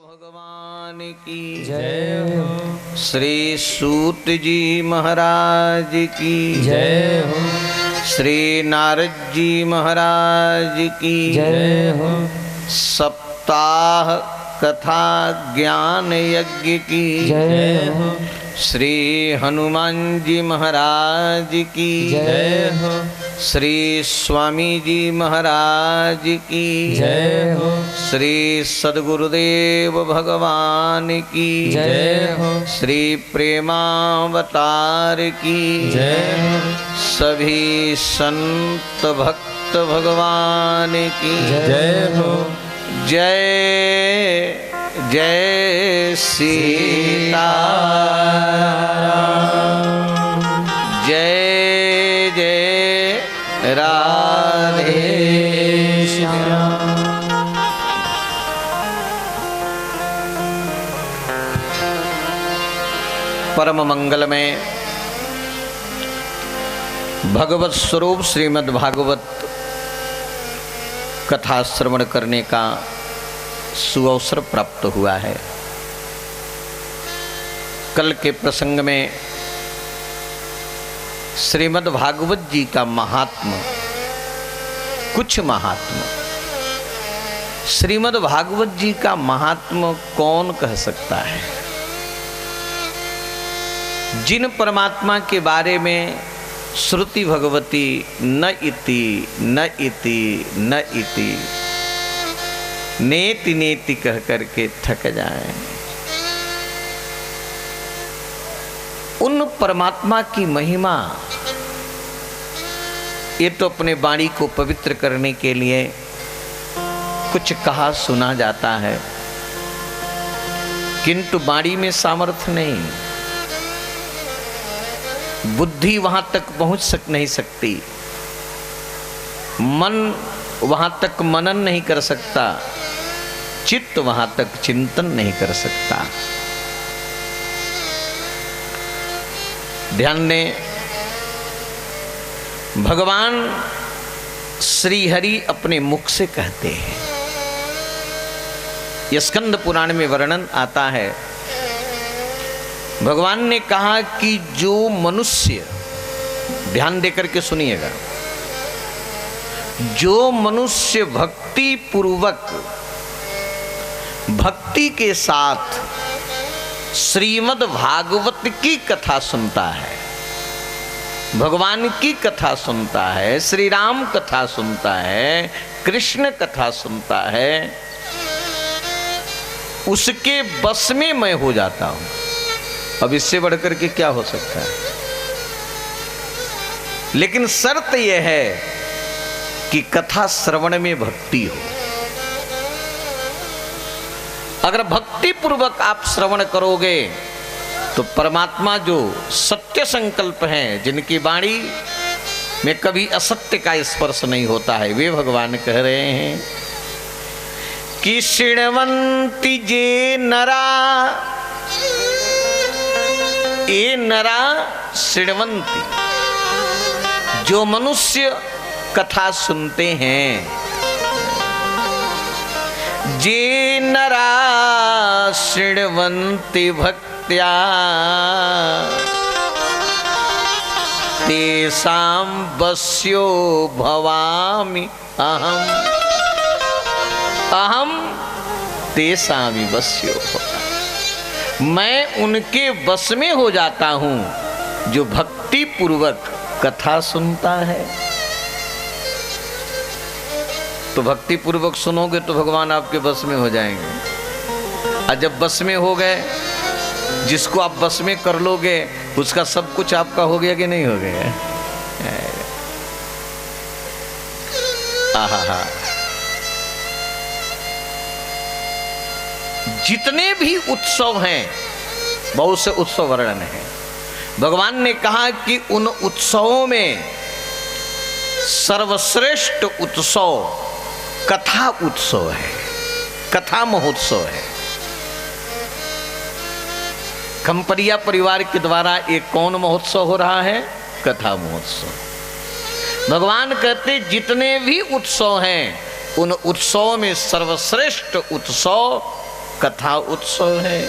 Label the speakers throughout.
Speaker 1: भगवान की जय हो। श्री सूत जी महाराज की जय हो। श्री नारद जी महाराज की जय हो। सप्ताह कथा ज्ञान यज्ञ की जय हो। श्री हनुमान जी महाराज की जय हो। श्री स्वामी जी महाराज की जय हो। श्री सद्गुरुदेव भगवान की जय हो। श्री प्रेमावतार की जय हो। सभी संत भक्त भगवान की जय हो। जय जय सीताराम। जय जय राधे श्याम। परम मंगल में भगवत स्वरूप श्रीमद् भागवत कथा श्रवण करने का सुअवसर प्राप्त हुआ है। कल के प्रसंग में श्रीमद् भागवत जी का महात्म, कुछ महात्म, श्रीमद् भागवत जी का महात्म कौन कह सकता है? जिन परमात्मा के बारे में श्रुति भगवती न इति न इति न इति नेति नेति कह करके थक जाए, उन परमात्मा की महिमा ये तो अपने वाणी को पवित्र करने के लिए कुछ कहा सुना जाता है, किंतु वाणी में सामर्थ्य नहीं, बुद्धि वहां तक पहुंच नहीं सकती, मन वहां तक मनन नहीं कर सकता, चित्त वहां तक चिंतन नहीं कर सकता। ध्यान दें, भगवान श्री हरि अपने मुख से कहते हैं। यह स्कंद पुराण में वर्णन आता है। भगवान ने कहा कि जो मनुष्य, ध्यान देकर के सुनिएगा, जो मनुष्य भक्ति पूर्वक भक्ति के साथ श्रीमद् भागवत की कथा सुनता है, भगवान की कथा सुनता है, श्री राम कथा सुनता है, कृष्ण कथा सुनता है, उसके बस में मैं हो जाता हूं। अब इससे बढ़कर के क्या हो सकता है? लेकिन शर्त यह है कि कथा श्रवण में भक्ति हो। अगर भक्ति पूर्वक आप श्रवण करोगे तो परमात्मा जो सत्य संकल्प हैं, जिनकी वाणी में कभी असत्य का स्पर्श नहीं होता है, वे भगवान कह रहे हैं कि शृण्वन्ति जे नरा, ये नरा शृण्वन्ति, जो मनुष्य कथा सुनते हैं, जे नरा शृण्वन्ति भक्त्या तेषां वश्यो भवामि अहम्, अहम् तेषां वश्यो भवामि। मैं उनके वश में हो जाता हूं जो भक्ति पूर्वक कथा सुनता है। तो भक्ति पूर्वक सुनोगे तो भगवान आपके बस में हो जाएंगे, और जब बस में हो गए, जिसको आप बस में कर लोगे उसका सब कुछ आपका हो गया कि नहीं हो गया? आहा, जितने भी उत्सव हैं, बहुत से उत्सव वर्णन है। भगवान ने कहा कि उन उत्सवों में सर्वश्रेष्ठ उत्सव कथा उत्सव है, कथा महोत्सव है। खम्परिया परिवार के द्वारा एक कौन महोत्सव हो रहा है? कथा महोत्सव। भगवान कहते जितने भी उत्सव हैं, उन उत्सव में सर्वश्रेष्ठ उत्सव कथा उत्सव है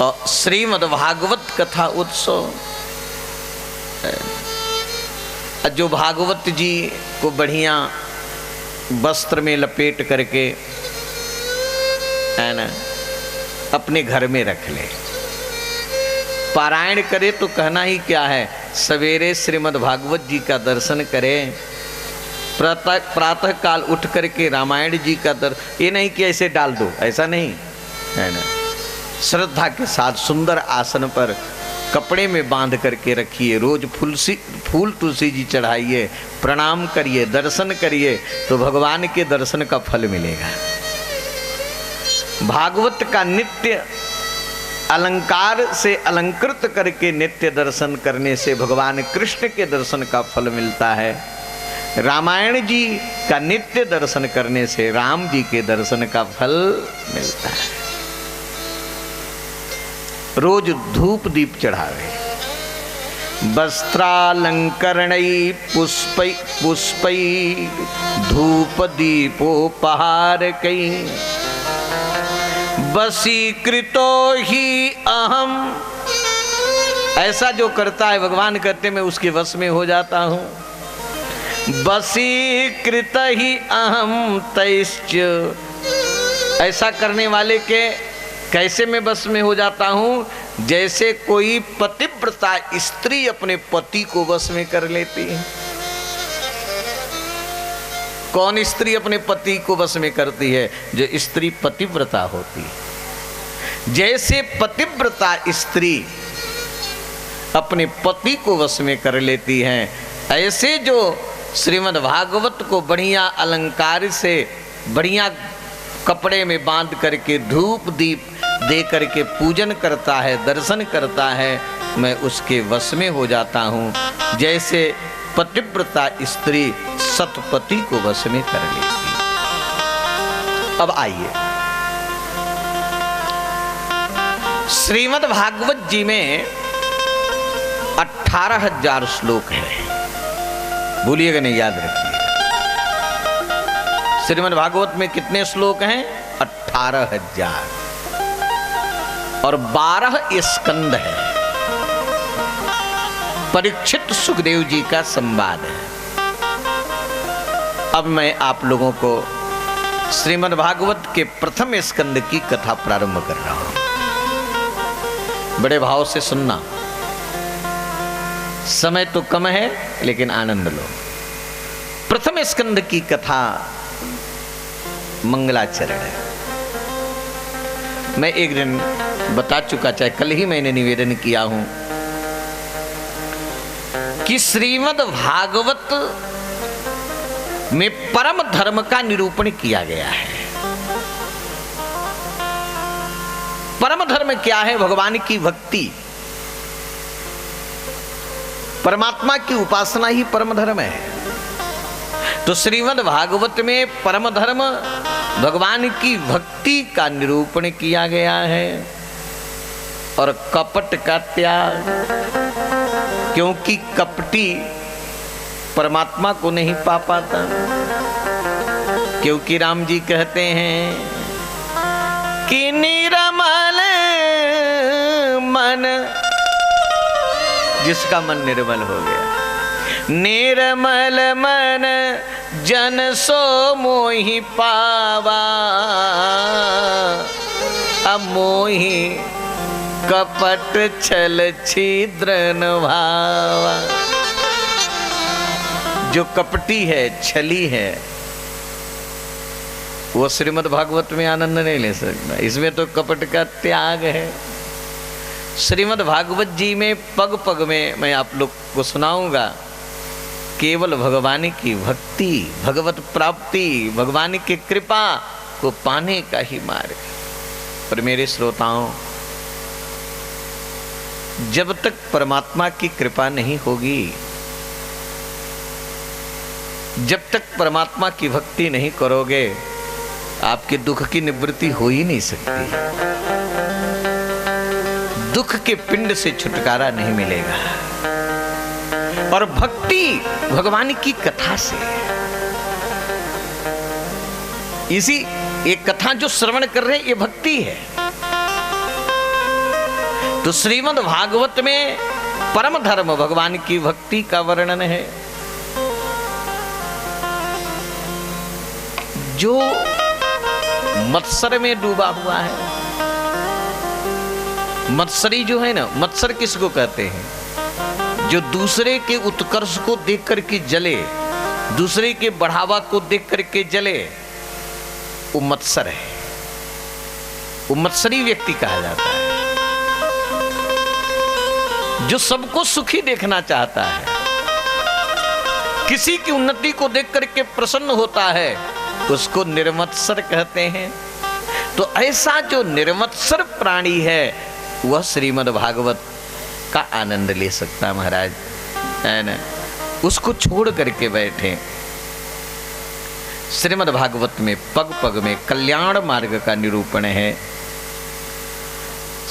Speaker 1: और श्रीमद् भागवत कथा उत्सव। जो भागवत जी को बढ़िया वस्त्र में लपेट करके है ना अपने घर में रख ले, पारायण करे तो कहना ही क्या है। सवेरे श्रीमद् भागवत जी का दर्शन करें, प्रातः काल उठ करके रामायण जी का ये नहीं कि ऐसे डाल दो, ऐसा नहीं है ना। श्रद्धा के साथ सुंदर आसन पर कपड़े में बांध करके रखिए, रोज फूल तुलसी जी चढ़ाइए, प्रणाम करिए, दर्शन करिए, तो भगवान के दर्शन का फल मिलेगा। भागवत का नित्य अलंकार से अलंकृत करके नित्य दर्शन करने से भगवान कृष्ण के दर्शन का फल मिलता है। रामायण जी का नित्य दर्शन करने से राम जी के दर्शन का फल मिलता है। रोज धूप दीप चढ़ावे, वस्त्रालंकरणै पुष्पै धूप दीपोपहारकै वशीकृतो ही अहम। ऐसा जो करता है भगवान कहते मैं उसके वश में हो जाता हूँ। वशीकृत ही अहम तैश्च, ऐसा करने वाले के कैसे मैं बस में हो जाता हूँ, जैसे कोई पतिव्रता स्त्री अपने पति को वश में कर लेती है। कौन स्त्री अपने पति को वश में करती है? जो स्त्री पतिव्रता होती है। जैसे पतिव्रता स्त्री अपने पति को वश में कर लेती हैं, ऐसे जो श्रीमद् भागवत को बढ़िया अलंकार से बढ़िया कपड़े में बांध करके धूप दीप दे करके पूजन करता है, दर्शन करता है, मैं उसके वश में हो जाता हूँ। जैसे पतिव्रता स्त्री सतपति को वश में कर लेती। अब आइए श्रीमद् भागवत जी में 18,000 श्लोक है। भूलिएगा नहीं, याद रखिए। श्रीमद् भागवत में कितने श्लोक हैं? 18,000 और 12 स्कंद है। परीक्षित सुखदेव जी का संवाद है। अब मैं आप लोगों को श्रीमद् भागवत के प्रथम स्कंद की कथा प्रारंभ कर रहा हूं। बड़े भाव से सुनना, समय तो कम है लेकिन आनंद लो। प्रथम स्कंद की कथा मंगलाचरण है। मैं एक दिन बता चुका, चाहे कल ही मैंने निवेदन किया हूं कि श्रीमद् भागवत में परम धर्म का निरूपण किया गया है। परम धर्म क्या है? भगवान की भक्ति, परमात्मा की उपासना ही परम धर्म है। तो श्रीमद् भागवत में परम धर्म भगवान की भक्ति का निरूपण किया गया है और कपट का त्याग, क्योंकि कपटी परमात्मा को नहीं पा पाता। क्योंकि राम जी कहते हैं कि निर्मल मन, जिसका मन निर्मल हो गया, निर्मल मन जन सो मोहि पावा, अब मोहि कपट छल छिद्र भावा। जो कपटी है, छली है, वो श्रीमद् भागवत में आनंद नहीं ले सकता। इसमें तो कपट का त्याग है। श्रीमद् भागवत जी में पग पग में मैं आप लोग को सुनाऊंगा केवल भगवान की भक्ति, भगवत प्राप्ति, भगवान की कृपा को पाने का ही मार्ग। पर मेरे श्रोताओं, जब तक परमात्मा की कृपा नहीं होगी, जब तक परमात्मा की भक्ति नहीं करोगे, आपके दुख की निवृत्ति हो ही नहीं सकती। दुख के पिंड से छुटकारा नहीं मिलेगा। और भक्ति भगवान की कथा से, इसी ये कथा जो श्रवण कर रहे हैं ये भक्ति है। तो श्रीमद् भागवत में परम धर्म भगवान की भक्ति का वर्णन है। जो मत्सर में डूबा हुआ है, मत्सरी जो है ना, मत्सर किसको कहते हैं? जो दूसरे के उत्कर्ष को देख करके जले, दूसरे के बढ़ावा को देख करके जले, वो मत्सर है, वो मत्सरी व्यक्ति कहा जाता है। जो सबको सुखी देखना चाहता है, किसी की उन्नति को देख करके प्रसन्न होता है, उसको निर्मत्सर कहते हैं। तो ऐसा जो निर्मत्सर प्राणी है वह श्रीमद् भागवत का आनंद ले सकता है महाराज, है ना। उसको छोड़ करके बैठे। श्रीमद् भागवत में पग पग में कल्याण मार्ग का निरूपण है।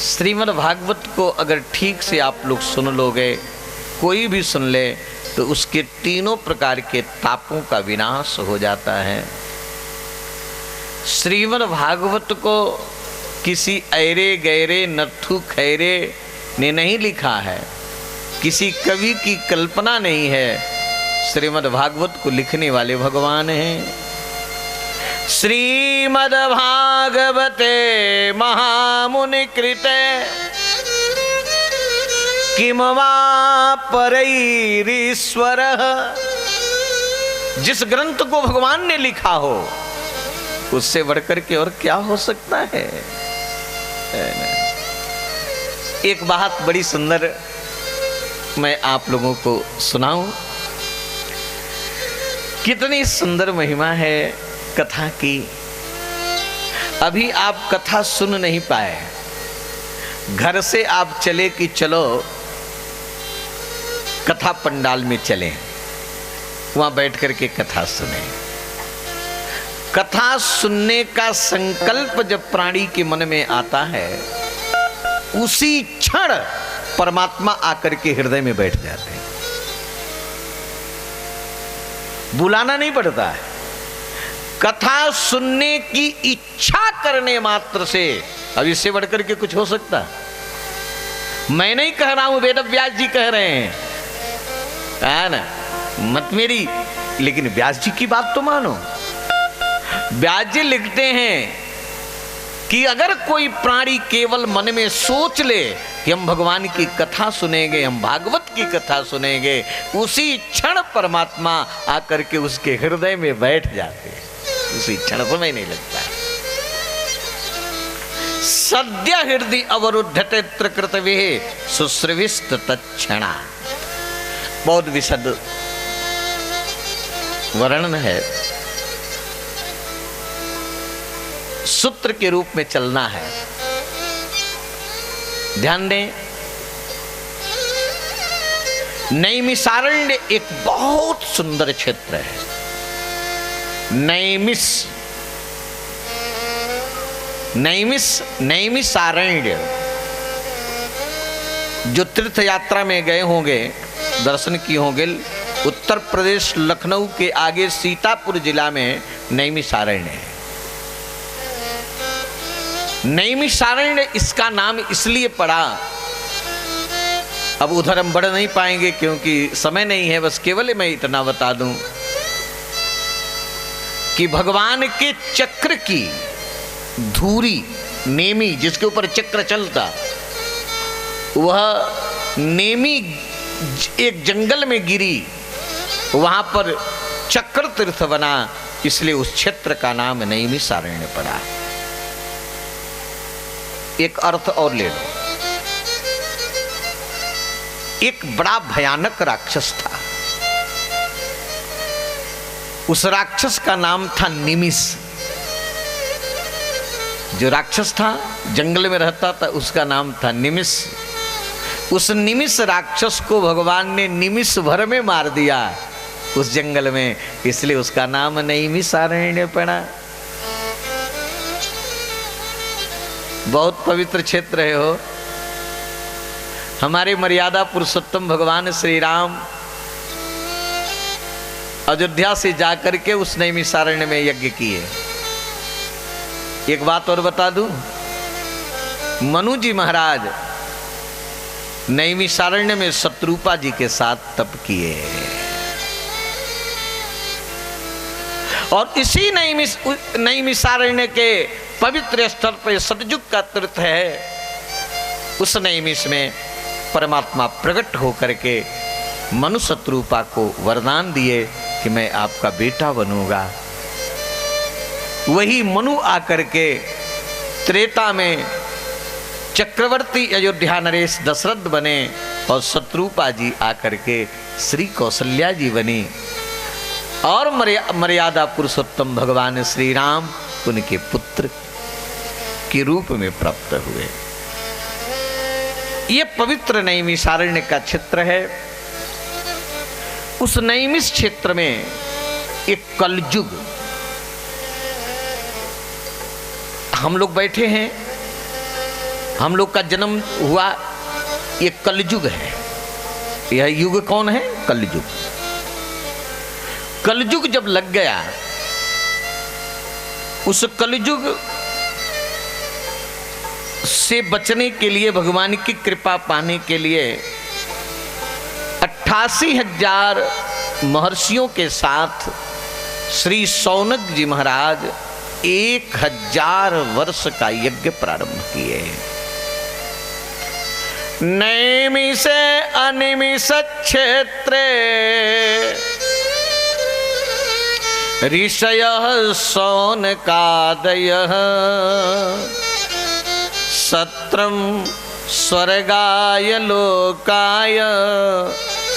Speaker 1: श्रीमद् भागवत को अगर ठीक से आप लोग सुन लोगे, कोई भी सुन ले, तो उसके तीनों प्रकार के तापों का विनाश हो जाता है। श्रीमद् भागवत को किसी ऐरे गैरे नत्थु खैरे ने नहीं लिखा है, किसी कवि की कल्पना नहीं है। श्रीमद् भागवत को लिखने वाले भगवान हैं। श्रीमद् भागवते महामुनि कृते किम वा परैरीश्वरः। जिस ग्रंथ को भगवान ने लिखा हो उससे बढ़कर के और क्या हो सकता है। एक बात बड़ी सुंदर मैं आप लोगों को सुनाऊं। कितनी सुंदर महिमा है कथा की। अभी आप कथा सुन नहीं पाए, घर से आप चले कि चलो कथा पंडाल में चलें, वहां बैठ करके कथा सुने। कथा सुनने का संकल्प जब प्राणी के मन में आता है, उसी क्षण परमात्मा आकर के हृदय में बैठ जाते हैं। बुलाना नहीं पड़ता है। कथा सुनने की इच्छा करने मात्र से, अब इससे बढ़कर के कुछ हो सकता? मैं नहीं कह रहा हूं, वेद व्यास जी कह रहे हैं, है ना, मत मेरी, लेकिन व्यास जी की बात तो मानो। व्यास जी लिखते हैं कि अगर कोई प्राणी केवल मन में सोच ले कि हम भगवान की कथा सुनेंगे, हम भागवत की कथा सुनेंगे, उसी क्षण परमात्मा आकर के उसके हृदय में बैठ जाते हैं। उसी क्षण समय नहीं लगता। सद्य हृदय अवरुद्धते त्रिकृतवे सुश्रविस्त तत्क्षणा। बहुत विशद वर्णन है। सूत्र के रूप में चलना है। ध्यान दें, नैमिषारण्य एक बहुत सुंदर क्षेत्र है। नैमिषारण्य जो तीर्थ यात्रा में गए होंगे, दर्शन किए होंगे, उत्तर प्रदेश लखनऊ के आगे सीतापुर जिला में नैमिषारण्य है। नैमिषारण्य इसका नाम इसलिए पड़ा, अब उधर हम बढ़ नहीं पाएंगे क्योंकि समय नहीं है, बस केवल मैं इतना बता दूं कि भगवान के चक्र की धूरी, नेमी जिसके ऊपर चक्र चलता, वह नेमी एक जंगल में गिरी, वहां पर चक्र तीर्थ बना, इसलिए उस क्षेत्र का नाम नैमिषारण्य पड़ा। एक अर्थ और ले लो। एक बड़ा भयानक राक्षस था। उस राक्षस का नाम था निमिष। जो राक्षस था, जंगल में रहता था, उसका नाम था निमिष। उस निमिष राक्षस को भगवान ने निमिष भर में मार दिया उस जंगल में, इसलिए उसका नाम नैमिषारण्य पड़ा। बहुत पवित्र क्षेत्र है हो। हमारे मर्यादा पुरुषोत्तम भगवान श्री राम अयोध्या से जाकर के उस नैमिषारण्य में यज्ञ किए। एक बात और बता दूं, मनु जी महाराज नैमिषारण्य में शत्रुपा जी के साथ तप किए और इसी नैमिषारण्य के पवित्र स्थल पर सतयुग का तीर्थ है। उस नैमिष में परमात्मा प्रकट होकर के मनु शत्रुपा को वरदान दिए कि मैं आपका बेटा बनूंगा। वही मनु आकर के त्रेता में चक्रवर्ती अयोध्या नरेश दशरथ बने और शत्रुपा जी आकर के श्री कौशल्या जी बनी और मर्यादा पुरुषोत्तम भगवान श्री राम उनके पुत्र के रूप में प्राप्त हुए। ये पवित्र नैमिषारण्य का क्षेत्र है। उस नैमिष क्षेत्र में एक कलयुग, हम लोग बैठे हैं, हम लोग का जन्म हुआ, ये कलयुग है। यह युग कौन है? कलयुग। कलयुग जब लग गया, उस कलयुग से बचने के लिए, भगवान की कृपा पाने के लिए 88,000 महर्षियों के साथ श्री शौनक जी महाराज 1000 वर्ष का यज्ञ प्रारंभ किए। नैमिषे अनिमिष क्षेत्रे ऋषयः शौनकादयः सत्रम स्वर्गाय लोकाय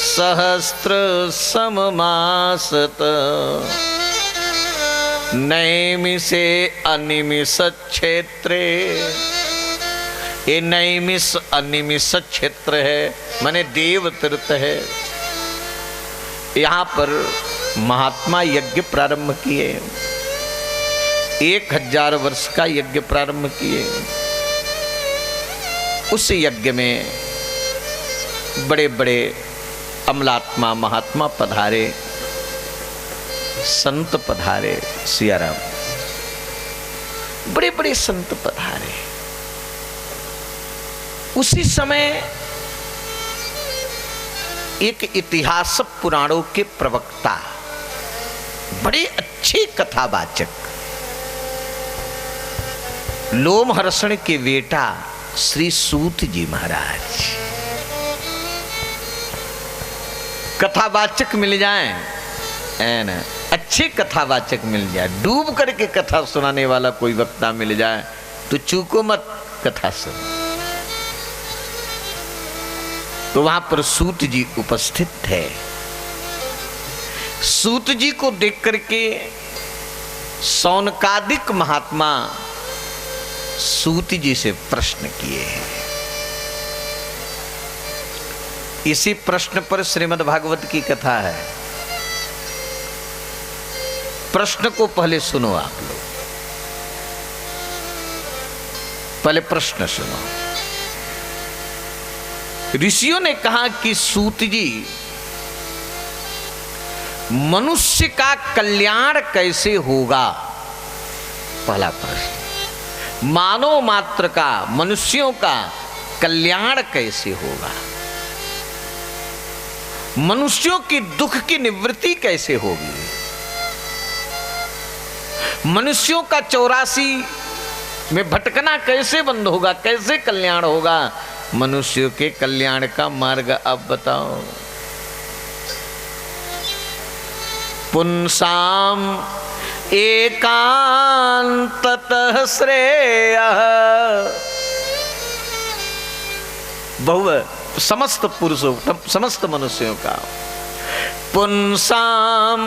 Speaker 1: सहस्त्र सममासत। नैमिषे अनिमिष क्षेत्रे, ये नैमिष अनिमिष क्षेत्र है, माने देव तीर्थ है। यहाँ पर महात्मा यज्ञ प्रारंभ किए, 1000 वर्ष का यज्ञ प्रारंभ किए। उस यज्ञ में बड़े बड़े अमलात्मा महात्मा पधारे, संत पधारे, सियाराम, बड़े बड़े संत पधारे। उसी समय एक इतिहास पुराणों के प्रवक्ता, बड़े अच्छे कथावाचक, लोमहर्षण के बेटा श्री सूत जी महाराज, कथावाचक मिल जाएं, न अच्छे कथावाचक मिल जाए, डूब करके कथा सुनाने वाला कोई वक्ता मिल जाए तो चूको मत, कथा सुन। तो वहां पर सूत जी उपस्थित थे। सूत जी को देख करके शौनकादिक महात्मा सूत जी से प्रश्न किए हैं। इसी प्रश्न पर श्रीमद् भागवत की कथा है। प्रश्न को पहले सुनो आप लोग, पहले प्रश्न सुनो। ऋषियों ने कहा कि सूत जी, मनुष्य का कल्याण कैसे होगा? पहला प्रश्न, मानव मात्र का, मनुष्यों का कल्याण कैसे होगा? मनुष्यों की दुख की निवृत्ति कैसे होगी? मनुष्यों का 84 में भटकना कैसे बंद होगा? कैसे कल्याण होगा? मनुष्यों के कल्याण का मार्ग अब बताओ। पुंसाम एकांततः श्रेयः, बहु समस्त पुरुषों, समस्त मनुष्यों का। पुंसाम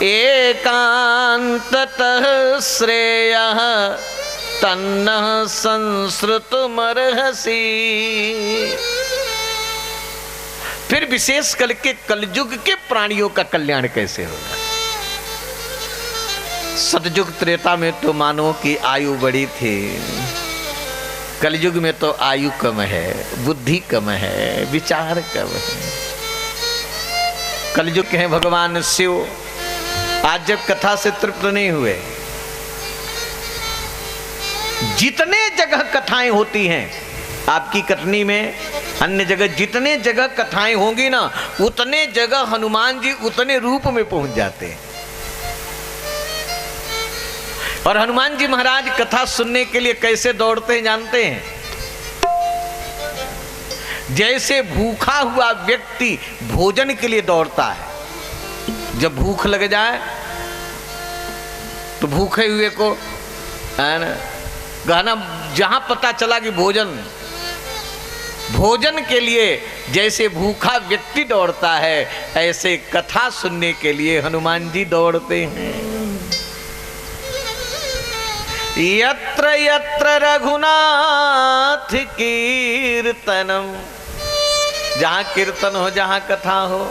Speaker 1: एकांततः श्रेयः तन्नः संसृतमर्हसि। फिर विशेष करके कलयुग के प्राणियों का कल्याण कैसे होगा? सतयुग त्रेता में तो मानव की आयु बड़ी थी, कलयुग में तो आयु कम है, बुद्धि कम है, विचार कम है। कलयुग के हैं भगवान शिव। आज जब कथा से तृप्त नहीं हुए जितने जगह कथाएं होती हैं आपकी कटनी में, अन्य जगह जितने जगह कथाएं होंगी ना, उतने जगह हनुमान जी उतने रूप में पहुंच जाते हैं। और हनुमान जी महाराज कथा सुनने के लिए कैसे दौड़ते हैं जानते हैं? जैसे भूखा हुआ व्यक्ति भोजन के लिए दौड़ता है। जब भूख लग जाए तो भूखे हुए को है ना, गाना जहां पता चला कि भोजन के लिए जैसे भूखा व्यक्ति दौड़ता है, ऐसे कथा सुनने के लिए हनुमान जी दौड़ते हैं। यत्र यत्र रघुनाथ कीर्तनम, जहां कीर्तन हो, जहां कथा हो,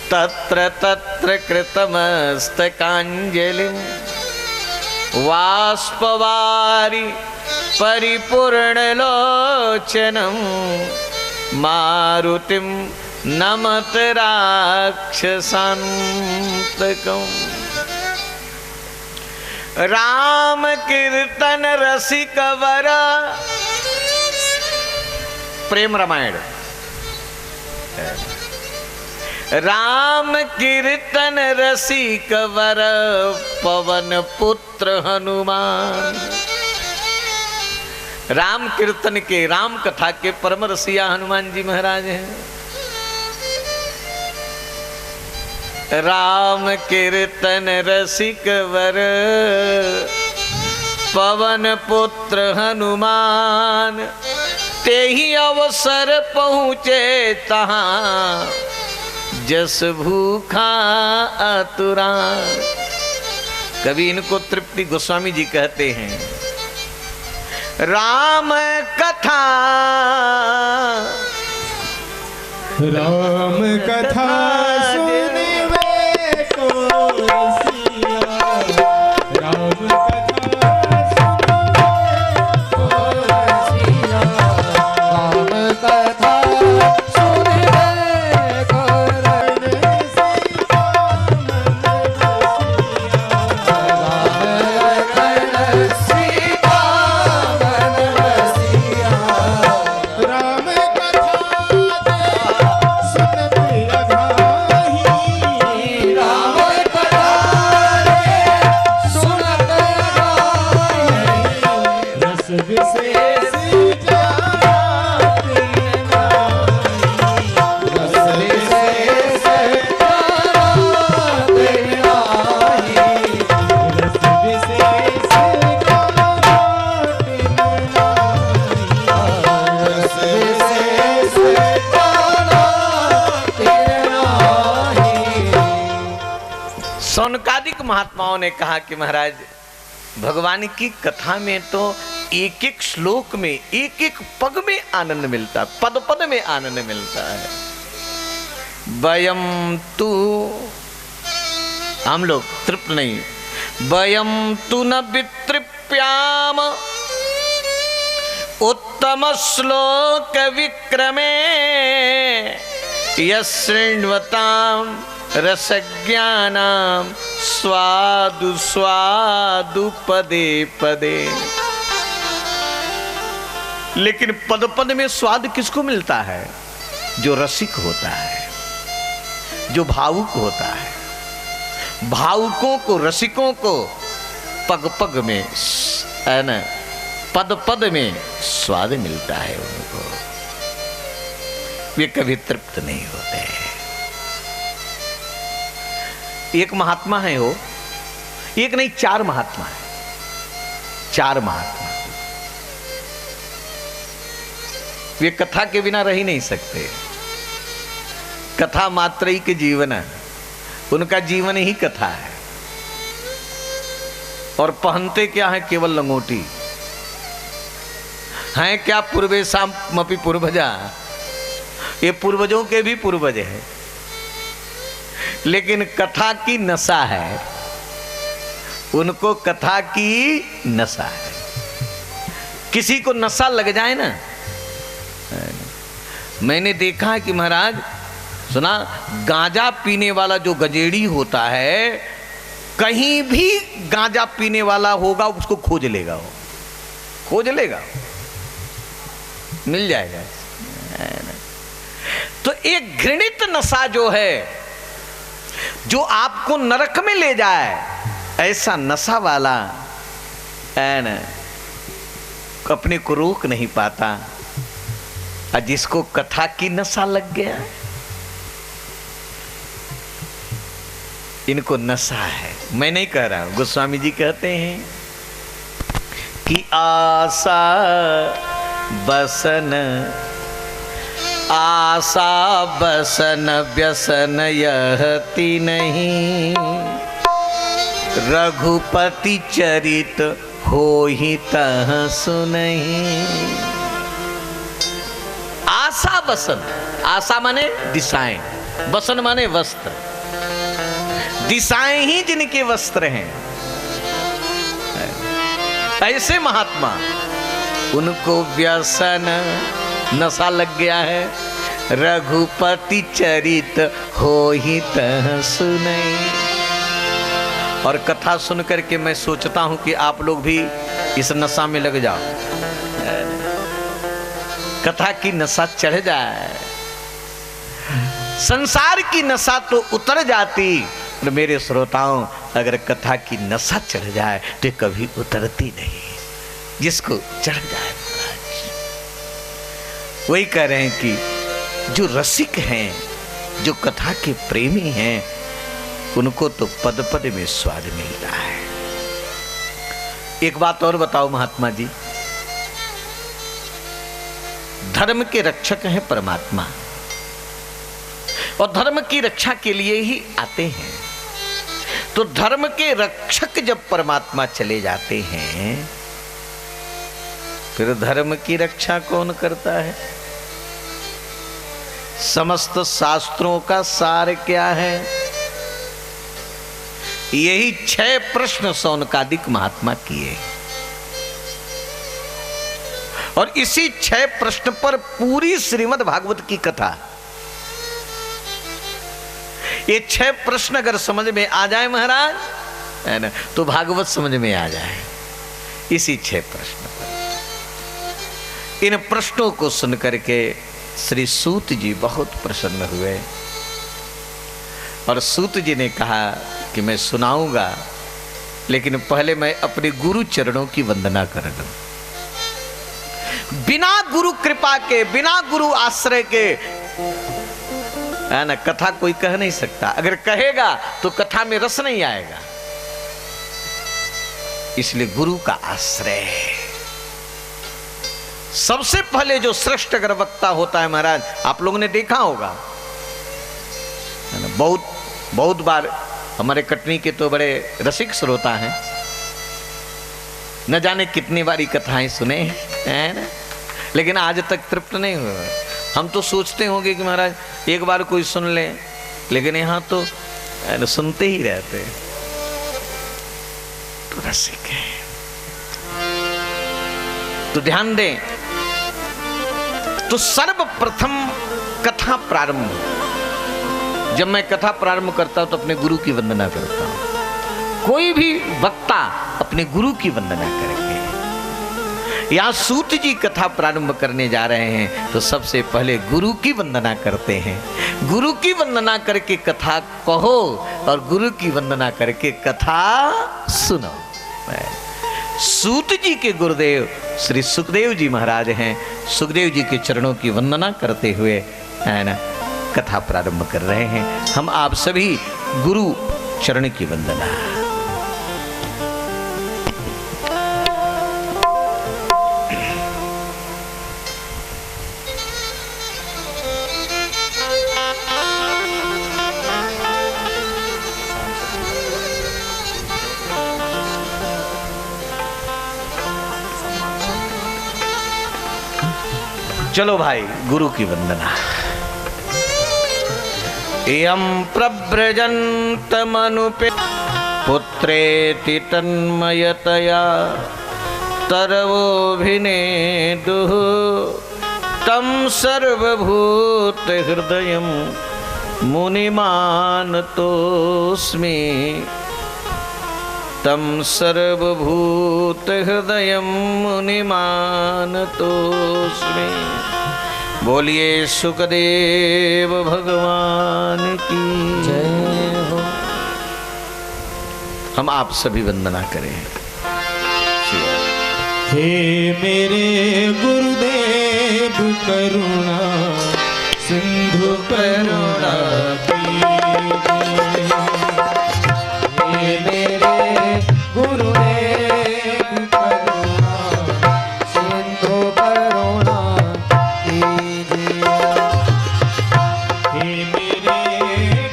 Speaker 1: तत्र तत्र कृतमस्तकांजलिम वाष्पवारि परिपूर्ण लोचनम मारुतिम नमत राक्षसान्तकम्। राम कीर्तन रसिक वर, प्रेम रामायण। राम कीर्तन रसिक वर पवन पुत्र हनुमान। राम कीर्तन के, राम कथा के परम रसिया हनुमान जी महाराज हैं। राम कीर्तन रसिक वर पवन पुत्र हनुमान, ते ही अवसर पहुँचे तहाँ जस भूखा आतुरान। कभी इनको तृप्ति गोस्वामी जी कहते हैं, राम कथा
Speaker 2: सुनवे को रसिया, राम कथा सुनवे को
Speaker 1: सौनकादिक महात्माओं ने कहा कि महाराज, भगवान की कथा में तो एक एक श्लोक में, एक एक पग में आनंद मिलता है, पद पद में आनंद मिलता है। वयम तू, हम लोग तृप्त नहीं, वयम तू न वितृप्याम उत्तम श्लोक विक्रमे यशृण्वताम रसज्ञानाम स्वादु स्वादु पदे पदे। लेकिन पद पद में स्वाद किसको मिलता है? जो रसिक होता है, जो भावुक होता है। भावुकों को, रसिकों को पग पग में है ना, पद पद में स्वाद मिलता है उनको, वे कभी तृप्त नहीं होते हैं। एक महात्मा है वो, एक नहीं 4 महात्मा है, 4 महात्मा। वे कथा के बिना रह ही नहीं सकते। कथा मात्र ही के जीवन है, उनका जीवन ही कथा है। और पहनते क्या है? केवल लंगोटी हैं। क्या पूर्वेशाम मपि पूर्वजा, ये पूर्वजों के भी पूर्वज है, लेकिन कथा की नशा है, उनको कथा की नशा है। किसी को नशा लग जाए ना, मैंने देखा है कि महाराज सुना, गांजा पीने वाला जो गजेड़ी होता है, कहीं भी गांजा पीने वाला होगा उसको खोज लेगा वो। खोज लेगा, मिल जाएगा। तो एक घृणित नशा जो है, जो आपको नरक में ले जाए, ऐसा नशा वाला है ना, अपने को रोक नहीं पाता। और जिसको कथा की नशा लग गया, इनको नशा है। मैं नहीं कह रहा हूं, गोस्वामी जी कहते हैं कि आशा बसन, आशा बसन व्यसन यहति नहीं, रघुपति चरित होहि तह सुनहि। आशा बसन, आशा माने दिशाएं, बसन माने वस्त्र, दिशाएं ही जिनके वस्त्र हैं, ऐसे महात्मा, उनको व्यसन नशा लग गया है। रघुपति चरित होहि तह सुनहि। और कथा सुन करके मैं सोचता हूं कि आप लोग भी इस नशा में लग जाओ, कथा की नशा चढ़ जाए। संसार की नशा तो उतर जाती, और मेरे श्रोताओं, अगर कथा की नशा चढ़ जाए तो कभी उतरती नहीं। जिसको चढ़ जाए, वही कह रहे हैं कि जो रसिक हैं, जो कथा के प्रेमी हैं, उनको तो पद पद में स्वाद मिलता है। एक बात और बताओ महात्मा जी, धर्म के रक्षक हैं परमात्मा, और धर्म की रक्षा के लिए ही आते हैं। तो धर्म के रक्षक जब परमात्मा चले जाते हैं, फिर धर्म की रक्षा कौन करता है? समस्त शास्त्रों का सार क्या है? यही 6 प्रश्न शौनकादिक महात्मा किए, और इसी 6 प्रश्न पर पूरी श्रीमद् भागवत की कथा। ये 6 प्रश्न अगर समझ में आ जाए महाराज, है ना, तो भागवत समझ में आ जाए। इसी 6 प्रश्न पर, इन प्रश्नों को सुन करके श्री सूत जी बहुत प्रसन्न हुए, और सूत जी ने कहा कि मैं सुनाऊंगा, लेकिन पहले मैं अपने गुरु चरणों की वंदना कर लूं। बिना गुरु कृपा के, बिना गुरु आश्रय के, है ना, कथा कोई कह नहीं सकता। अगर कहेगा तो कथा में रस नहीं आएगा। इसलिए गुरु का आश्रय है। सबसे पहले जो श्रेष्ठ अगर वक्ता होता है महाराज, आप लोगों ने देखा होगा, है ना, बहुत बार हमारे कटनी के तो बड़े रसिक श्रोता हैं, न जाने कितनी बारी कथाएं सुने हैं ना, लेकिन आज तक तृप्त नहीं हुए। हम तो सोचते होंगे कि महाराज एक बार कोई सुन ले, लेकिन यहाँ तो सुनते ही रहते। तो रसिक है, तो ध्यान दें। तो सर्वप्रथम कथा प्रारंभ, जब मैं कथा प्रारंभ करता हूं तो अपने गुरु की वंदना करता हूं। कोई भी वक्ता अपने गुरु की वंदना करेंगे। यहां सूत जी कथा प्रारंभ करने जा रहे हैं, तो सबसे पहले गुरु की वंदना करते हैं। गुरु की वंदना करके कथा कहो, और गुरु की वंदना करके कथा सुनो। सूत जी के गुरुदेव श्री सुखदेव जी महाराज हैं। सुखदेव जी के चरणों की वंदना करते हुए, है ना, कथा प्रारंभ कर रहे हैं। हम आप सभी गुरु चरण की वंदना। चलो भाई, गुरु की वंदना। यम प्रव्रजन्तमनुपे पुत्रेति तन्मयतया तरवोभिनेदुः तं सर्वभूत हृदयं मुनिमानतोऽस्मि। तं सर्वभूतहृदयं मुनिमानतोऽस्मि। बोलिए सुखदेव भगवान की
Speaker 2: जय हो।
Speaker 1: हम आप सभी वंदना करें।
Speaker 2: हे मेरे गुरुदेव करुणा सिंधु करुणा कीजिए। हे मेरे गुरुदेव करुणा सिंधु करुणा कीजिए। हे मेरे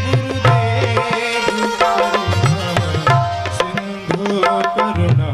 Speaker 2: गुरुदेव करुणा सिंधु करुणा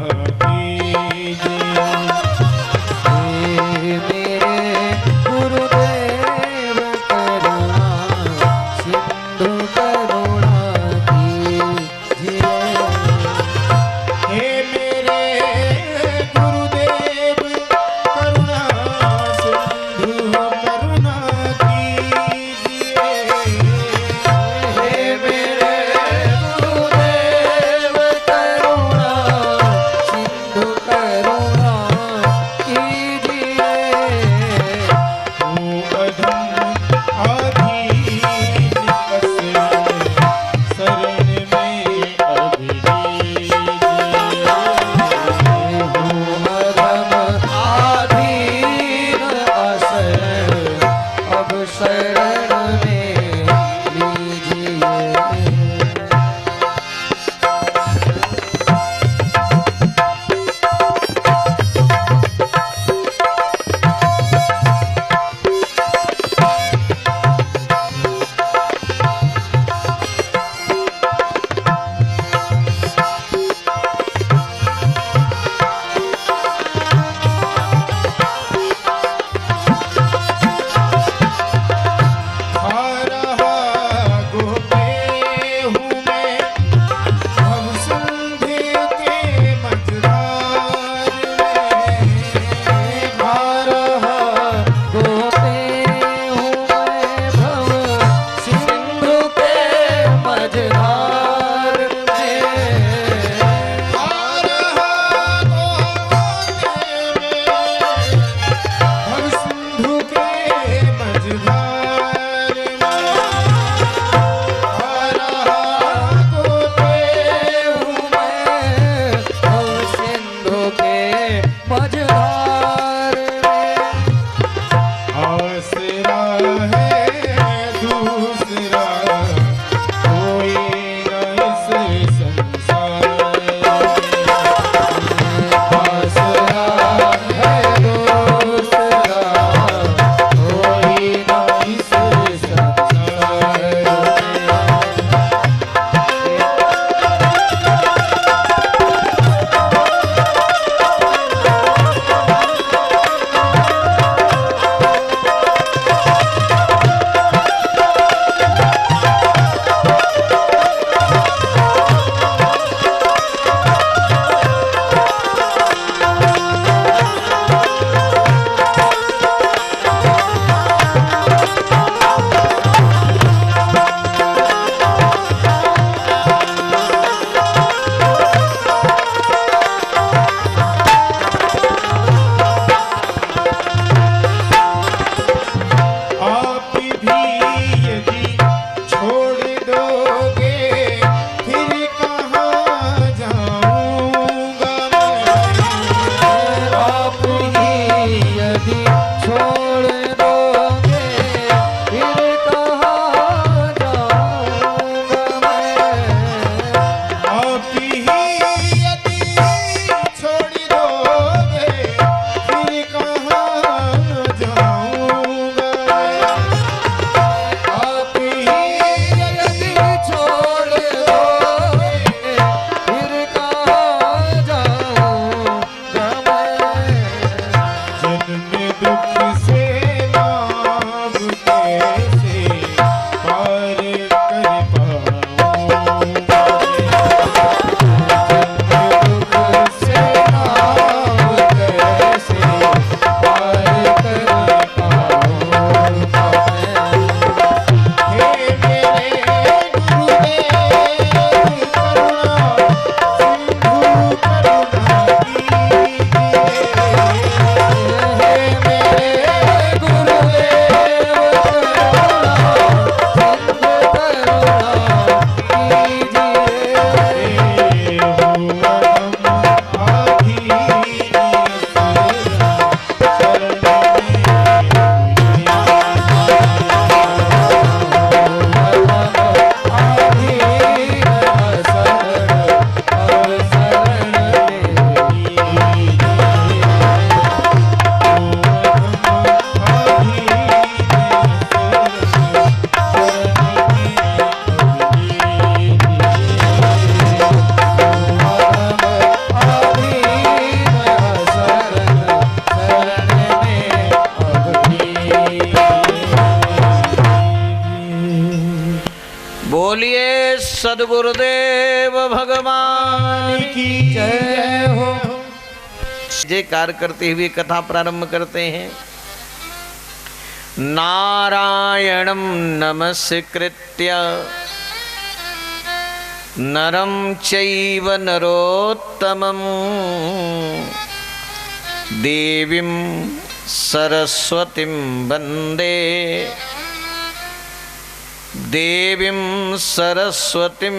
Speaker 1: सद्गुरुदेव भगवान की
Speaker 2: जय हो।
Speaker 1: जयकार करते हुए कथा प्रारंभ करते हैं। नारायणं नमस्कृत्य नरं चैव नरोत्तमं देवीं सरस्वतीं वन्दे देवीं सरस्वतीं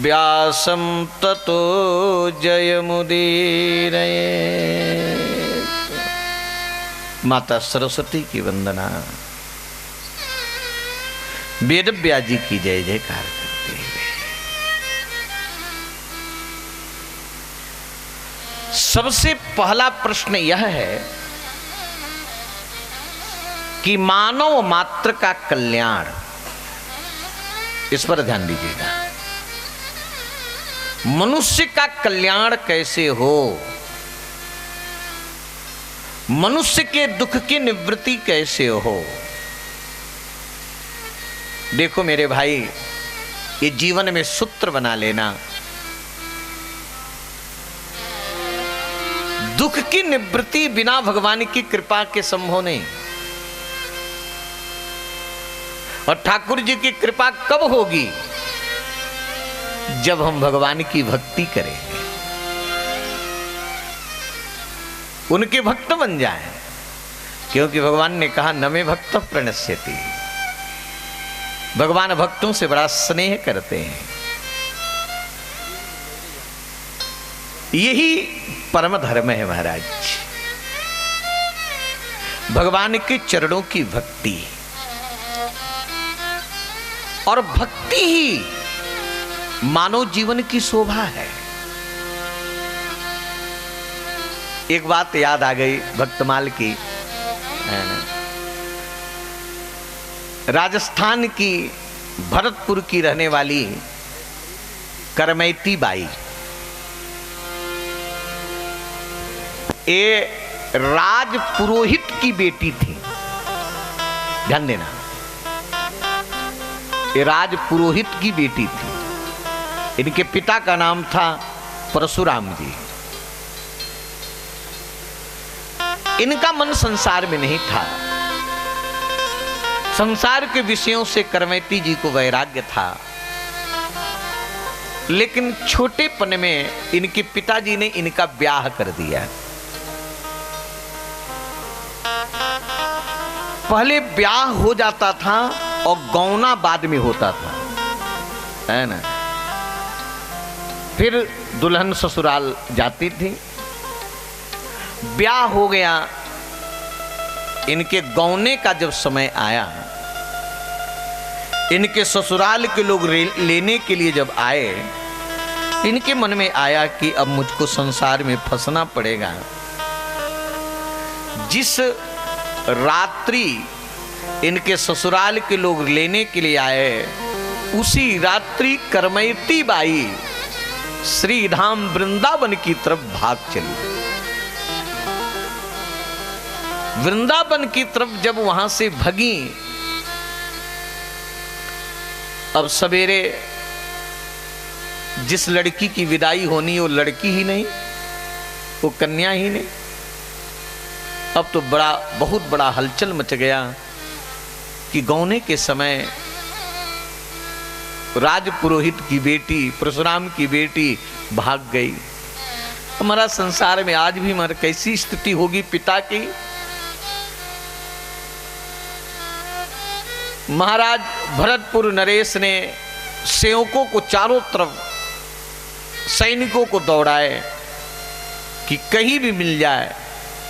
Speaker 1: व्यासं ततो जयमुदीरये। माता सरस्वती की वंदना, वेद व्यास जी की जय जयकार करते हुए सबसे पहला प्रश्न यह है कि मानव मात्र का कल्याण, इस पर ध्यान दीजिएगा। मनुष्य का कल्याण कैसे हो, मनुष्य के दुख की निवृत्ति कैसे हो। देखो मेरे भाई, ये जीवन में सूत्र बना लेना। दुख की निवृत्ति बिना भगवान की कृपा के संभव नहीं। और ठाकुर जी की कृपा कब होगी? जब हम भगवान की भक्ति करेंगे, उनके भक्त बन जाएं। क्योंकि भगवान ने कहा न मे भक्त प्रणश्यति, भगवान भक्तों से बड़ा स्नेह करते हैं। यही परम धर्म है महाराज, भगवान के चरणों की भक्ति। और भक्ति ही मानव जीवन की शोभा है। एक बात याद आ गई भक्तमाल की, राजस्थान की भरतपुर की रहने वाली करमैती बाई, ये राज पुरोहित की बेटी थी। ध्यान देना, ये राज पुरोहित की बेटी थी। इनके पिता का नाम था परशुराम जी। इनका मन संसार में नहीं था, संसार के विषयों से करमैती जी को वैराग्य था। लेकिन छोटेपन में इनके पिताजी ने इनका ब्याह कर दिया। पहले ब्याह हो जाता था और गौना बाद में होता था, है ना। फिर दुल्हन ससुराल जाती थी, ब्याह हो गया। इनके गौने का जब समय आया, इनके ससुराल के लोग लेने के लिए जब आए, इनके मन में आया कि अब मुझको संसार में फंसना पड़ेगा। जिस रात्रि इनके ससुराल के लोग लेने के लिए आए, उसी रात्रि करमैती बाई श्री धाम वृंदावन की तरफ भाग चली। वृंदावन की तरफ जब वहां से भगी, अब सवेरे जिस लड़की की विदाई होनी, वो लड़की ही नहीं, वो कन्या ही नहीं। अब तो बहुत बड़ा हलचल मच गया कि गौने के समय राज पुरोहित की बेटी, परशुराम की बेटी भाग गई। हमारा संसार में आज भी हमारी कैसी स्थिति होगी पिता की। महाराज भरतपुर नरेश ने सेवकों को चारों तरफ, सैनिकों को दौड़ाए कि कहीं भी मिल जाए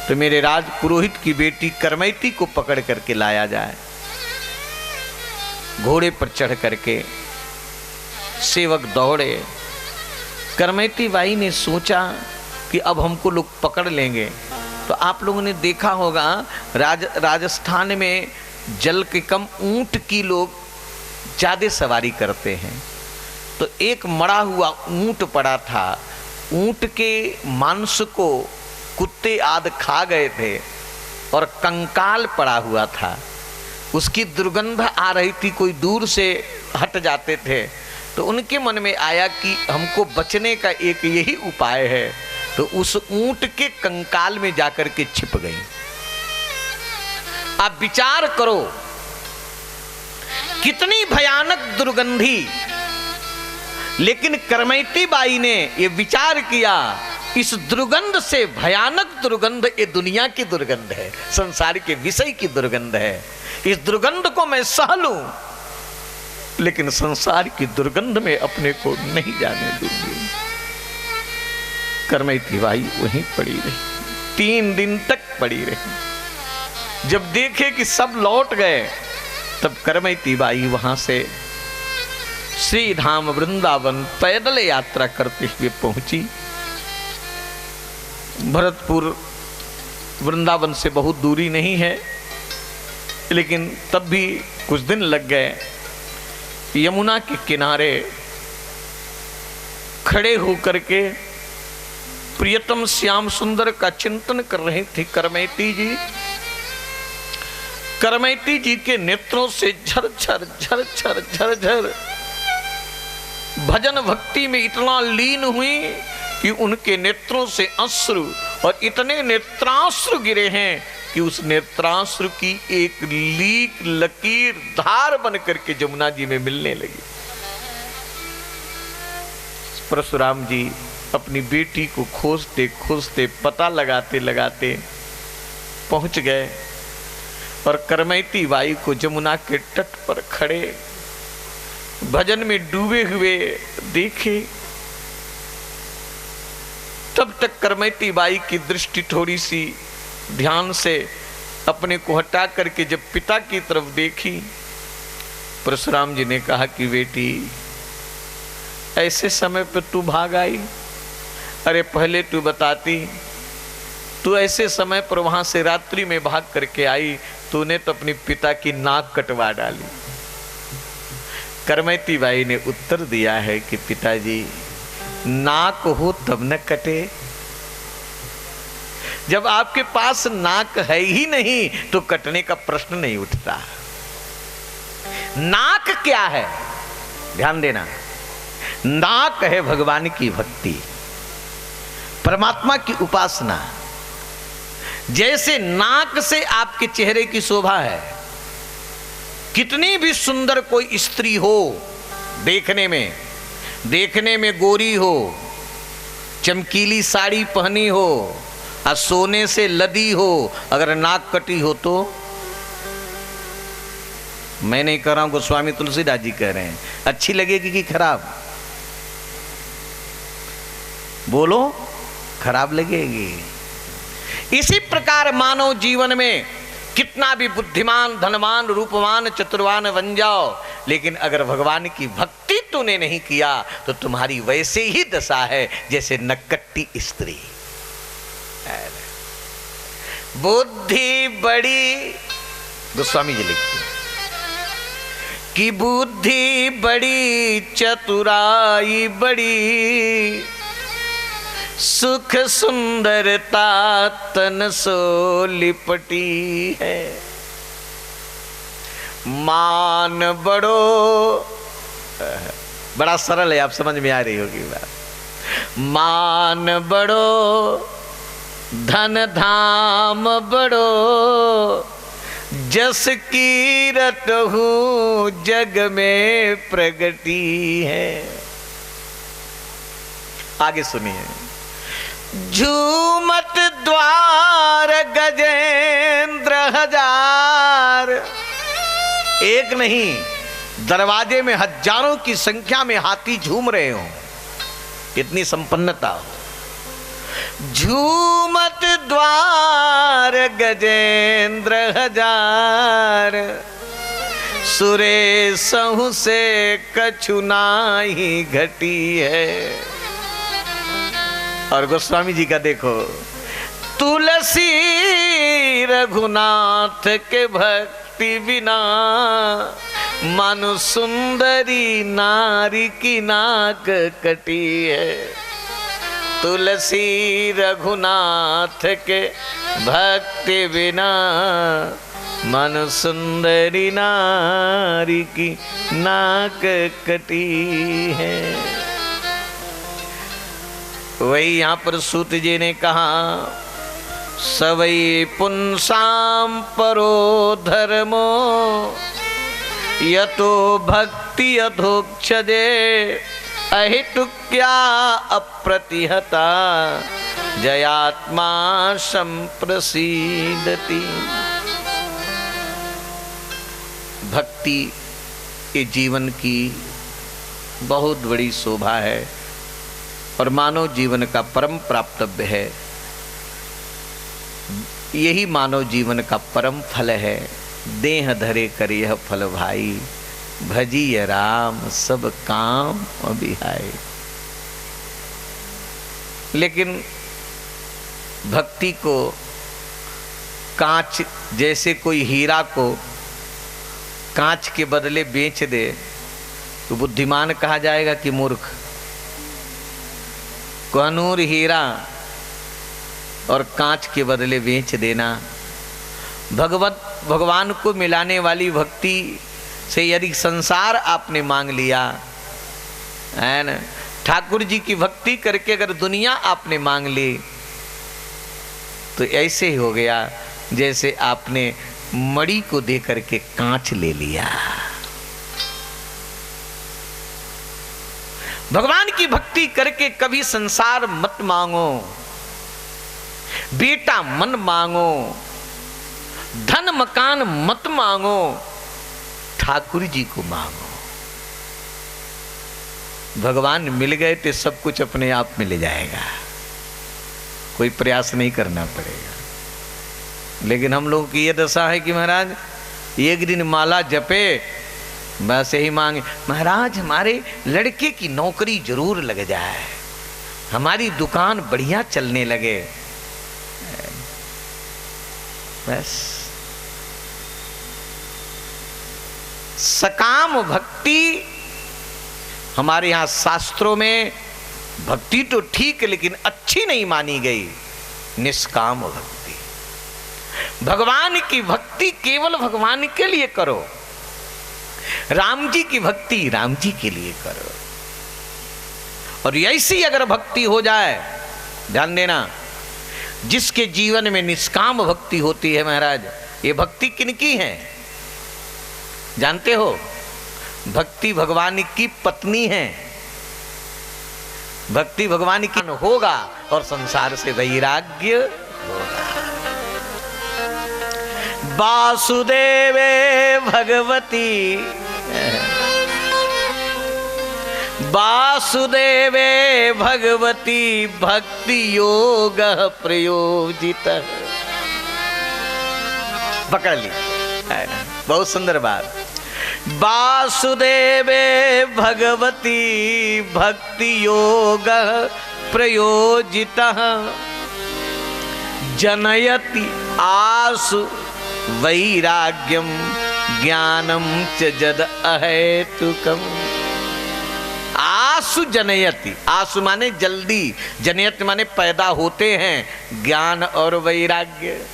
Speaker 1: तो मेरे राज पुरोहित की बेटी करमैती को पकड़ करके लाया जाए। घोड़े पर चढ़ करके सेवक दौड़े। करमैती बाई ने सोचा कि अब हमको लोग पकड़ लेंगे। तो आप लोगों ने देखा होगा राजस्थान में जल के कम ऊंट की लोग ज्यादा सवारी करते हैं। तो एक मरा हुआ ऊंट पड़ा था, ऊंट के मांस को कुत्ते आदि खा गए थे और कंकाल पड़ा हुआ था। उसकी दुर्गंध आ रही थी, कोई दूर से हट जाते थे तो उनके मन में आया कि हमको बचने का एक यही उपाय है, तो उस ऊंट के कंकाल में जाकर के छिप गई। आप विचार करो कितनी भयानक दुर्गंधी, लेकिन करमैती बाई ने यह विचार किया इस दुर्गंध से भयानक दुर्गंध ये दुनिया की दुर्गंध है, संसार के विषय की दुर्गंध है। इस दुर्गंध को मैं सह लूं, लेकिन संसार की दुर्गंध में अपने को नहीं जाने दूंगी। करमैती बाई वहीं पड़ी रही, 3 दिन तक पड़ी रही। जब देखे कि सब लौट गए, तब करमैती बाई वहां से श्री धाम वृंदावन पैदल यात्रा करते हुए पहुंची। भरतपुर वृंदावन से बहुत दूरी नहीं है, लेकिन तब भी कुछ दिन लग गए। यमुना के किनारे खड़े होकर के प्रियतम श्याम सुंदर का चिंतन कर रही थी करमैती जी। करमैती जी के नेत्रों से झरझर झरझर झरझर भजन भक्ति में इतना लीन हुई कि उनके नेत्रों से अश्रु, और इतने नेत्राश्रु गिरे हैं कि उस नेत्राश्रु की एक लीक लकीर धार बन करके जमुना जी में मिलने लगी। परशुराम जी अपनी बेटी को खोजते खोजते पता लगाते लगाते पहुंच गए और करमैती बाई को जमुना के तट पर खड़े भजन में डूबे हुए देखे। तब तक करमैती बाई की दृष्टि थोड़ी सी ध्यान से अपने को हटा करके जब पिता की तरफ देखी, परशुराम जी ने कहा कि बेटी ऐसे समय पर तू भाग आई, अरे पहले तू बताती, तू ऐसे समय पर वहां से रात्रि में भाग करके आई, तूने तो अपनी पिता की नाक कटवा डाली। करमैती बाई ने उत्तर दिया है कि पिताजी नाक हो तब न कटे, जब आपके पास नाक है ही नहीं तो कटने का प्रश्न नहीं उठता। नाक क्या है, ध्यान देना, नाक है भगवान की भक्ति, परमात्मा की उपासना। जैसे नाक से आपके चेहरे की शोभा है, कितनी भी सुंदर कोई स्त्री हो, देखने में गोरी हो, चमकीली साड़ी पहनी हो और सोने से लदी हो, अगर नाक कटी हो तो, मैं नहीं कह रहा हूं, गोस्वामी तुलसीदास जी कह रहे हैं, अच्छी लगेगी कि खराब? बोलो, खराब लगेगी। इसी प्रकार मानव जीवन में कितना भी बुद्धिमान, धनवान, रूपवान, चतुरवान बन जाओ, लेकिन अगर भगवान की भक्ति तूने नहीं किया तो तुम्हारी वैसे ही दशा है जैसे नक्कट्टी स्त्री। बुद्धि बड़ी, गोस्वामी जी लिखते कि बुद्धि बड़ी चतुराई बड़ी, सुख सुंदरता तन सो लिपटी है। मान बड़ो, बड़ा सरल है, आप समझ में आ रही होगी बात। मान बड़ो धन धाम बड़ो, जस कीरत हूँ जग में प्रगति है। आगे सुनिए। झूमत द्वार गजेंद्र हजार, एक नहीं दरवाजे में हजारों की संख्या में हाथी झूम रहे हो, कितनी संपन्नता हो। झूमत द्वार गजेंद्र हजार, सुरेशहु से कछु नाही घटी है। और गोस्वामी जी का देखो, तुलसी रघुनाथ के भक्ति बिना, मानो सुंदरी नारी की नाक कटी है। तुलसी रघुनाथ के भक्ति बिना, मन सुंदरी नारी की नाक कटी है। वही यहाँ पर सूत जी ने कहा, सवै पुंसाम परो धर्मो यतो भक्ति अधोक्षजे अहितुक्या अप्रतिहता जयात्मा संप्रसीदति। भक्ति ये जीवन की बहुत बड़ी शोभा है और मानव जीवन का परम प्राप्तव्य है। यही मानव जीवन का परम फल है। देह धरे कर यह फल भाई, भजिय राम सब काम अबिहाय। लेकिन भक्ति को कांच, जैसे कोई हीरा को कांच के बदले बेच दे तो बुद्धिमान कहा जाएगा कि मूर्ख। कोहनूर हीरा और कांच के बदले बेच देना। भगवान को मिलाने वाली भक्ति से यदि संसार आपने मांग लिया है ना, ठाकुर जी की भक्ति करके अगर दुनिया आपने मांग ली तो ऐसे ही हो गया जैसे आपने मणि को दे करके कांच ले लिया। भगवान की भक्ति करके कभी संसार मत मांगो, बेटा मन मांगो, धन मकान मत मांगो, ठाकुर जी को मांगो। भगवान मिल गए तो सब कुछ अपने आप मिल जाएगा, कोई प्रयास नहीं करना पड़ेगा। लेकिन हम लोगों की ये दशा है कि महाराज एक दिन माला जपे बस यही मांगे, महाराज हमारे लड़के की नौकरी जरूर लग जाए, हमारी दुकान बढ़िया चलने लगे, बस। सकाम भक्ति हमारे यहाँ शास्त्रों में भक्ति तो ठीक लेकिन अच्छी नहीं मानी गई। निष्काम भक्ति, भगवान की भक्ति केवल भगवान के लिए करो। राम जी की भक्ति राम जी के लिए करो। और ऐसी अगर भक्ति हो जाए, ध्यान देना, जिसके जीवन में निष्काम भक्ति होती है महाराज, ये भक्ति किनकी है जानते हो? भक्ति भगवान की पत्नी है। भक्ति भगवान की होगा और संसार से वैराग्य होगा। वासुदेवे भगवती, वासुदेवे भगवती भक्ति योग प्रयोजित। पकड़ ली, बहुत सुंदर बात। वासुदेवे भगवती भक्ति योग प्रयोजित जनयति आसु वैराग्यम ज्ञानम च जद अहेतुकम। आसु जनयति, आसु माने जल्दी, जनयति माने पैदा होते हैं ज्ञान और वैराग्य।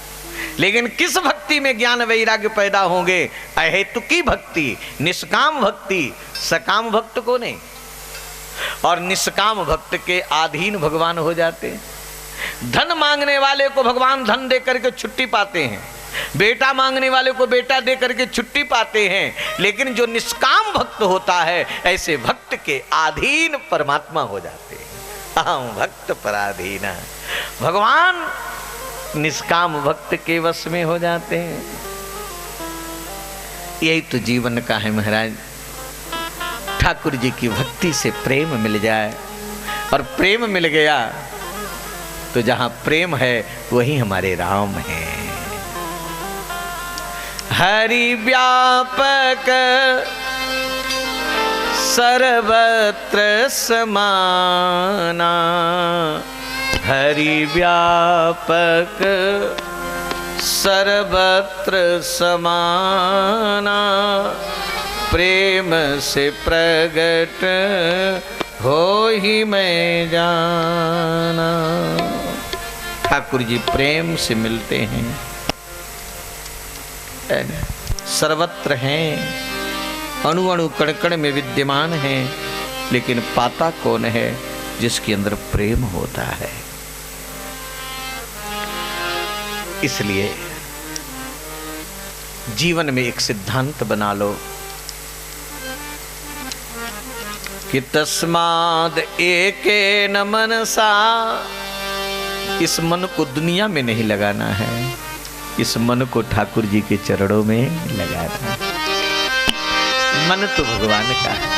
Speaker 1: लेकिन किस भक्ति में ज्ञान वैराग्य पैदा होंगे? अहेतुकी भक्ति, निष्काम भक्ति। सकाम भक्त को नहीं। और निष्काम भक्त के अधीन भगवान हो जाते हैं। धन मांगने वाले को भगवान धन दे करके छुट्टी पाते हैं, बेटा मांगने वाले को बेटा दे करके छुट्टी पाते हैं। लेकिन जो निष्काम भक्त होता है, ऐसे भक्त के अधीन परमात्मा हो जाते हैं। अहं भक्त पराधीन। भगवान निष्काम भक्त के वश में हो जाते हैं। यही तो जीवन का है महाराज। ठाकुर जी की भक्ति से प्रेम मिल जाए, और प्रेम मिल गया तो जहां प्रेम है वही हमारे राम हैं। हरि व्यापक सर्वत्र समाना, हरि व्यापक सर्वत्र समाना, प्रेम से प्रगट हो ही मैं जाना। ठाकुर जी प्रेम से मिलते हैं। सर्वत्र हैं, अणु अणु कण कण में विद्यमान हैं, लेकिन पाता कौन है? जिसके अंदर प्रेम होता है। इसलिए जीवन में एक सिद्धांत बना लो कि तस्माद एकेन मनसा, इस मन को दुनिया में नहीं लगाना है, इस मन को ठाकुर जी के चरणों में लगाना है। मन तो भगवान का है,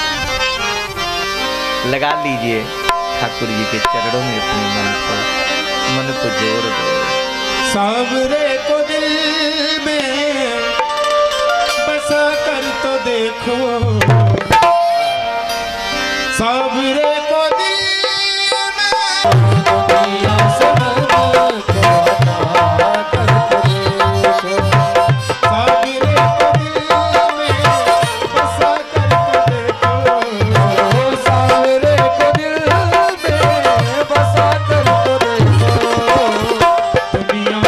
Speaker 1: लगा लीजिए ठाकुर जी के चरणों में अपने मन को जोड़ दो।
Speaker 2: सावरे को दिल में बसा कर तो देखो, सावरे को दिल में दुनिया से मन को हटा कर तो देखो, सावरे को दिल में बसा कर तो देखो, सावरे को दिल में बसा कर तो देखो, दुनिया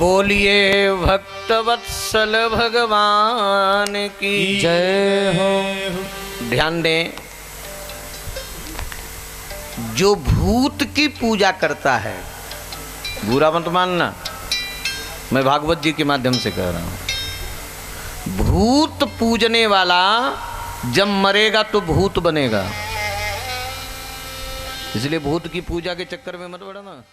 Speaker 1: बोलिए भक्तवत्सल भगवान की
Speaker 2: जय हो।
Speaker 1: ध्यान दें, जो भूत की पूजा करता है, बुरा मत मानना, मैं भागवत जी के माध्यम से कह रहा हूं, भूत पूजने वाला जब मरेगा तो भूत बनेगा। इसलिए भूत की पूजा के चक्कर में मत पड़ना।